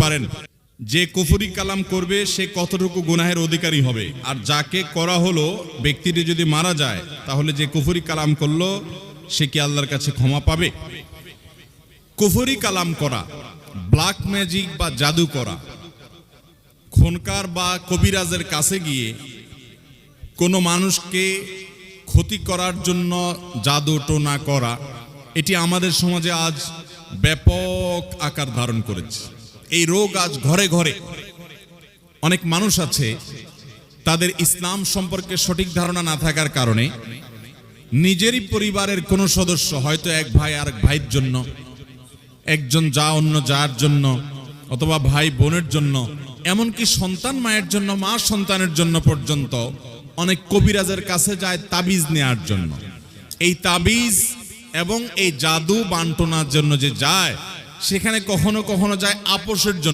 পারেন যে কুফরি কালাম করবে সে কতটুকু গুনাহের অধিকারী হবে, আর যাকে করা হলো ব্যক্তিটি যদি মারা যায় তাহলে যে কুফরি কালাম করলো সে কি আল্লাহর কাছে ক্ষমা পাবে? কুফরি কালাম করা, ব্ল্যাক ম্যাজিক বা জাদু করা, খুনকার বা কবিরাজের কাছে গিয়ে কোনো মানুষকে ক্ষতি করার জন্য জাদু টোনা করা, এটি আমাদের সমাজে আজ ব্যাপক আকার ধারণ করেছে। এই রোগ আজ ঘরে ঘরে। অনেক মানুষ আছে তাদের ইসলাম সম্পর্কে সঠিক ধারণা না থাকার কারণে নিজেরই পরিবারের কোনো সদস্য, হয়তো এক ভাই আরেক ভাইয়ের জন্য, একজন যা অন্য যার জন্য, অথবা ভাই বোনের জন্য, এমনকি সন্তান মায়ের জন্য, মা সন্তানের জন্য পর্যন্ত অনেক কবিরাজের কাছে যায় তাবিজ নেয়ার জন্য। এই তাবিজ এবং এই জাদু বান্টনার জন্য যে যায়, সেখানে কখনো কখনো যায় আপোষের জন্য।